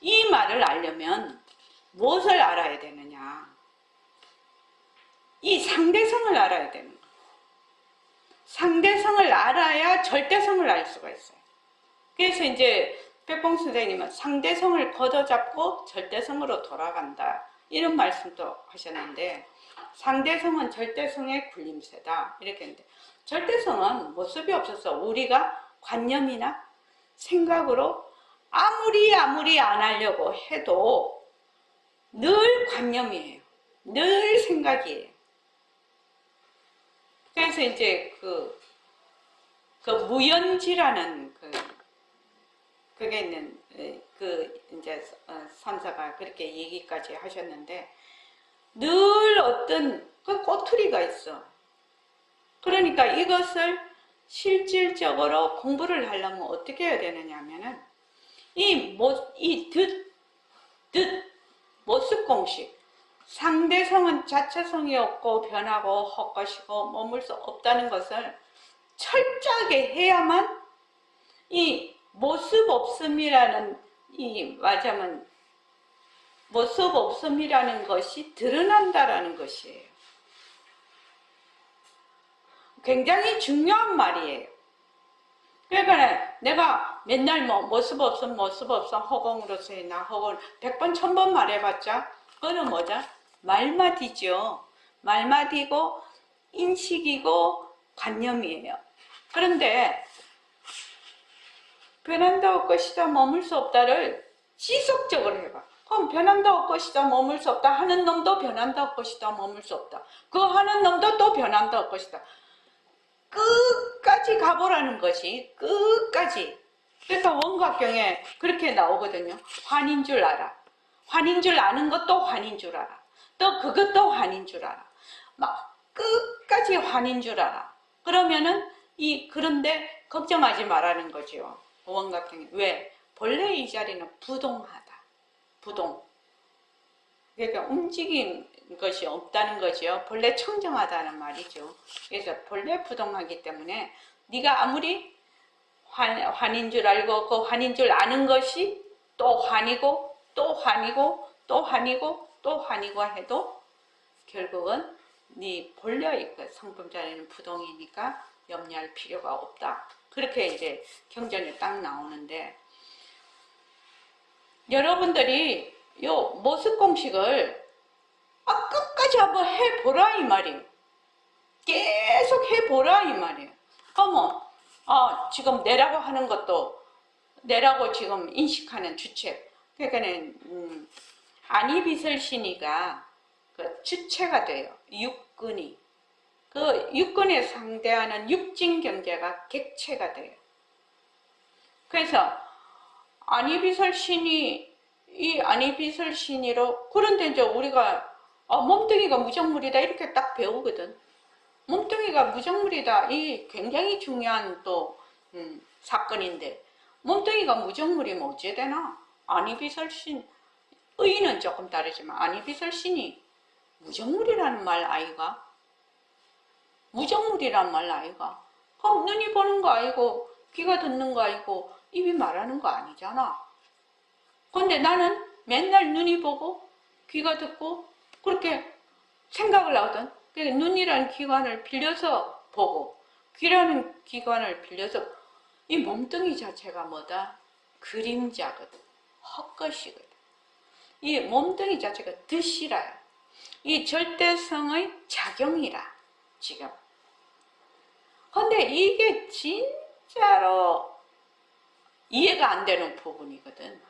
이 말을 알려면 무엇을 알아야 되느냐? 이 상대성을 알아야 되는 거예요. 상대성을 알아야 절대성을 알 수가 있어요. 그래서 이제 백봉 선생님은 상대성을 걷어잡고 절대성으로 돌아간다. 이런 말씀도 하셨는데 상대성은 절대성의 굴림새다. 이렇게 했는데 절대성은 모습이 없어서 우리가 관념이나 생각으로 아무리 안 하려고 해도 늘 관념이에요. 늘 생각이에요. 그래서 이제 그 무연지라는 그게 있는 이제 삼사가 그렇게 얘기까지 하셨는데 늘 어떤 그 꼬투리가 있어. 그러니까 이것을 실질적으로 공부를 하려면 어떻게 해야 되느냐 하면은 모습 공식. 상대성은 자체성이 없고 변하고 헛것이고 머물 수 없다는 것을 철저하게 해야만 이 모습 없음이라는 모습 없음이라는 것이 드러난다라는 것이에요. 굉장히 중요한 말이에요. 그러니까 내가 맨날 모습 없음 허공으로서의 나 허공 100번 1000번 말해봤자 그거는 뭐죠? 말마디죠. 말마디고 인식이고 관념이에요. 그런데 변한다 올 것이다 머물 수 없다를 지속적으로 해봐. 그럼 변한다 올 것이다 머물 수 없다 하는 놈도 변한다 올 것이다 머물 수 없다. 그 하는 놈도 또 변한다 올 것이다. 끝까지 가보라는 것이 끝까지. 그래서 원각경에 그렇게 나오거든요. 환인 줄 알아. 환인 줄 아는 것도 환인 줄 알아. 또 그것도 환인 줄 알아. 막 끝까지 환인 줄 알아. 그러면은 그런데 걱정하지 말라는 거죠. 원각경에. 왜? 본래 이 자리는 부동하다. 부동. 그러니까 움직인 것이 없다는 거죠. 본래 청정하다는 말이죠. 그래서 본래 부동하기 때문에 네가 아무리 환인 줄 알고 그 환인 줄 아는 것이 또 환이고 또 환이고 또 환이고 또 환이고 해도 결국은 네 본래 성품 자리는 부동이니까 염려할 필요가 없다. 그렇게 이제 경전에 딱 나오는데, 여러분들이 요 모습 공식을 끝까지 한번 해보라 이 말이에요. 계속 해보라 이 말이에요. 그러면 지금 내라고 하는 것도 내라고 지금 인식하는 주체. 그러니까는 안이비설신이가 그 주체가 돼요. 육근이. 그 육근에 상대하는 육진 경계가 객체가 돼요. 그래서 안이비설신이 이 안이비설신이로, 그런데 이제 우리가 몸뚱이가 무정물이다 이렇게 딱 배우거든. 몸뚱이가 무정물이다, 이 굉장히 중요한 또 사건인데, 몸뚱이가 무정물이면 어찌 되나? 안이비설신, 의의는 조금 다르지만 안이비설신이 무정물이라는 말 아이가? 무정물이란 말 아이가? 눈이 보는 거 아니고 귀가 듣는 거 아니고 입이 말하는 거 아니잖아. 근데 나는 맨날 눈이 보고 귀가 듣고 그렇게 생각을 하거든. 눈이라는 기관을 빌려서 보고 귀라는 기관을 빌려서, 이 몸뚱이 자체가 뭐다? 그림자거든. 헛것이거든. 이 몸뚱이 자체가 뜻이라요. 이 절대성의 작용이라 지금. 근데 이게 진짜로 이해가 안 되는 부분이거든.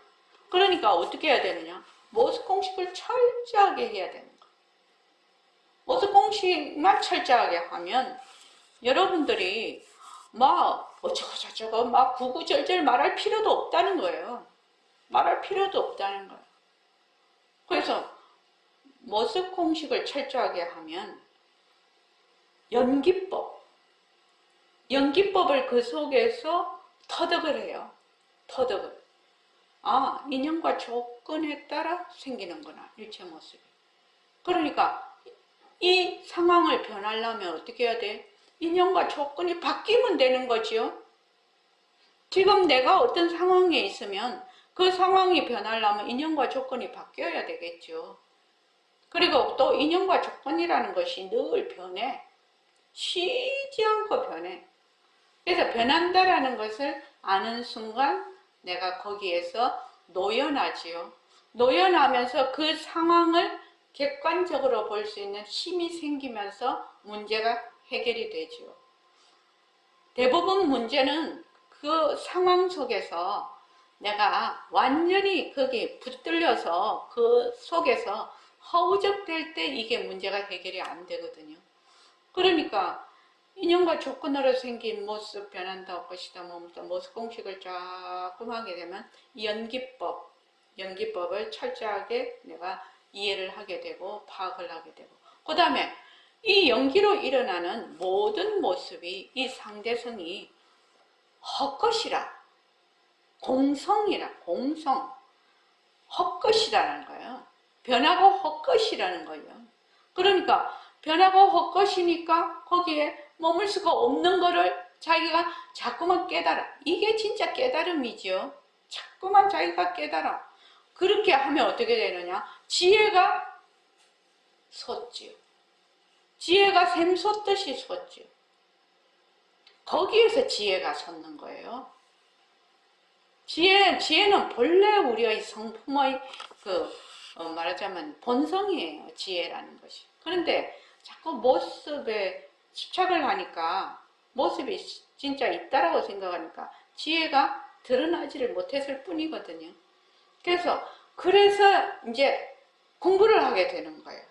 그러니까 어떻게 해야 되느냐? 모습 공식을 철저하게 해야 되는 거야. 모습 공식만 철저하게 하면 여러분들이 막 어쩌고저쩌고 막 구구절절 말할 필요도 없다는 거예요. 말할 필요도 없다는 거예요. 그래서 모습 공식을 철저하게 하면 연기법을 그 속에서 터득을 해요. 터득을. 인연과 조건에 따라 생기는구나, 일체 모습이. 그러니까 이 상황을 변하려면 어떻게 해야 돼? 인연과 조건이 바뀌면 되는 거지요. 지금 내가 어떤 상황에 있으면 그 상황이 변하려면 인연과 조건이 바뀌어야 되겠죠. 그리고 또 인연과 조건이라는 것이 늘 변해. 쉬지 않고 변해. 그래서 변한다라는 것을 아는 순간 내가 거기에서 노연하지요. 노연하면서 그 상황을 객관적으로 볼 수 있는 힘이 생기면서 문제가 해결이 되지요. 대부분 문제는 그 상황 속에서 내가 완전히 거기 붙들려서 그 속에서 허우적될 때 이게 문제가 해결이 안 되거든요. 그러니까 인연과 조건으로 생긴 모습 변한다고 것이다. 모습 공식을 조금 하게 되면 연기법을 철저하게 내가 이해를 하게 되고 파악을 하게 되고, 그 다음에 이 연기로 일어나는 모든 모습이 이 상대성이 헛것이라, 공성이라, 공성, 헛것이라는 거예요. 변하고 헛것이라는 거예요. 그러니까 변하고 헛것이니까 거기에 머물 수가 없는 거를 자기가 자꾸만 깨달아. 이게 진짜 깨달음이죠. 자꾸만 자기가 깨달아. 그렇게 하면 어떻게 되느냐? 지혜가 솟지요. 지혜가 샘솟듯이 솟지요. 거기에서 지혜가 솟는 거예요. 지혜는 본래 우리의 성품의 말하자면 본성이에요. 지혜라는 것이. 그런데 자꾸 모습에 집착을 하니까, 모습이 진짜 있다라고 생각하니까 지혜가 드러나지를 못했을 뿐이거든요. 그래서 이제 공부를 하게 되는 거예요.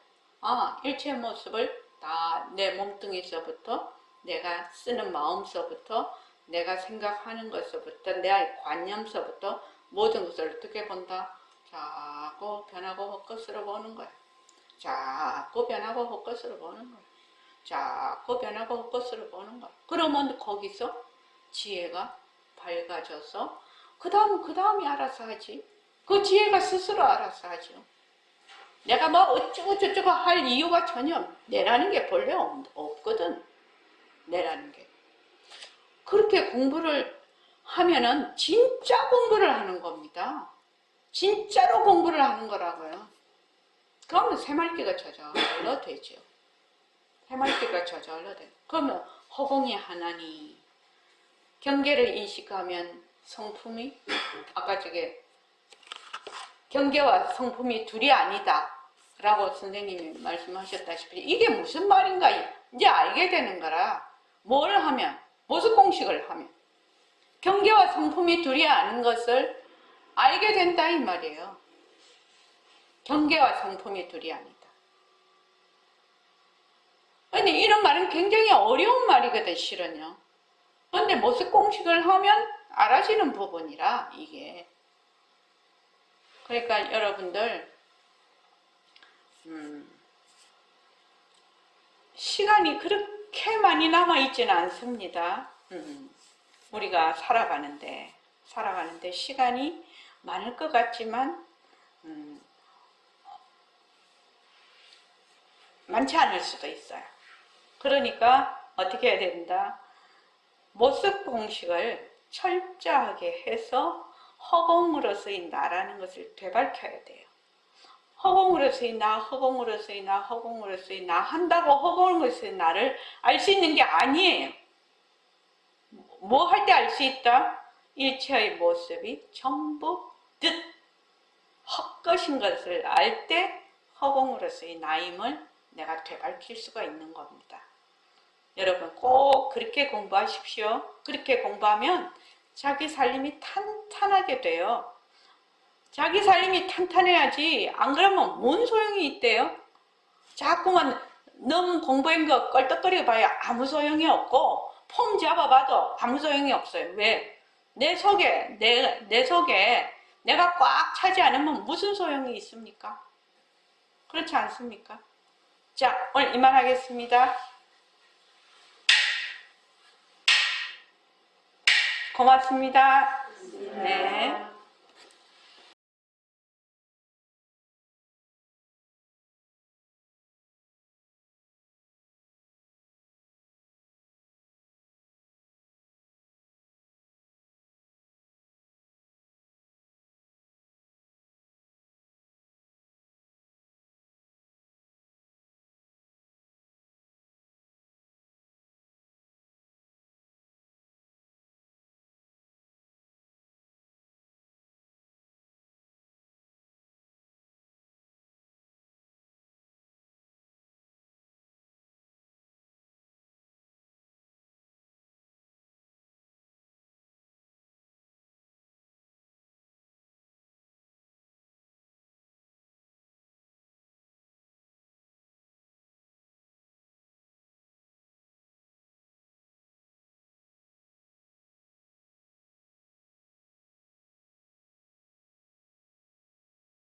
일체 모습을 다 내 몸뚱이서부터, 내가 쓰는 마음서부터, 내가 생각하는 것서부터, 내 관념서부터 모든 것을 어떻게 본다? 자꾸 변하고 헛것으로 보는 거야. 자꾸 변하고 헛것으로 보는 거야. 자꾸 변하고 헛것으로 보는 거야. 그러면 거기서 지혜가 밝아져서 그 다음이 알아서 하지. 그 지혜가 스스로 알아서 하죠. 내가 뭐 어쩌고 저쩌고 할 이유가 전혀 내라는 게 본래 없거든. 내라는 게. 그렇게 공부를 하면은 진짜 공부를 하는 겁니다. 진짜로 공부를 하는 거라고요. 그러면 새말기가 저절로 되죠. 해맑기가 저절로 돼. 그러면 허공이 하나니 경계를 인식하면 성품이 아까 저게 경계와 성품이 둘이 아니다 라고 선생님이 말씀하셨다시피 이게 무슨 말인가 이제 알게 되는 거라. 뭘 하면 무슨 공식을 하면 경계와 성품이 둘이 아닌 것을 알게 된다 이 말이에요. 경계와 성품이 둘이 아니다. 근데 이런 말은 굉장히 어려운 말이거든 실은요. 근데 모습 공식을 하면 알아지는 부분이라 이게. 그러니까 여러분들 시간이 그렇게 많이 남아있지는 않습니다. 우리가 살아가는데 시간이 많을 것 같지만 많지 않을 수도 있어요. 그러니까 어떻게 해야 된다? 모습 공식을 철저하게 해서 허공으로서의 나라는 것을 되밟혀야 돼요. 허공으로서의 나, 허공으로서의 나, 허공으로서의 나 한다고 허공으로서의 나를 알 수 있는 게 아니에요. 뭐 할 때 알 수 있다? 일체의 모습이 전부 뜻, 헛것인 것을 알 때 허공으로서의 나임을 내가 되밟힐 수가 있는 겁니다. 여러분 꼭 그렇게 공부하십시오. 그렇게 공부하면 자기 살림이 탄탄하게 돼요. 자기 살림이 탄탄해야지 안 그러면 뭔 소용이 있대요? 자꾸만 너무 공부한 거 껄떡거리고 봐야 아무 소용이 없고 폼 잡아봐도 아무 소용이 없어요. 왜? 내 속에 내가 꽉 차지 않으면 무슨 소용이 있습니까? 그렇지 않습니까? 자, 오늘 이만하겠습니다. 고맙습니다. 네.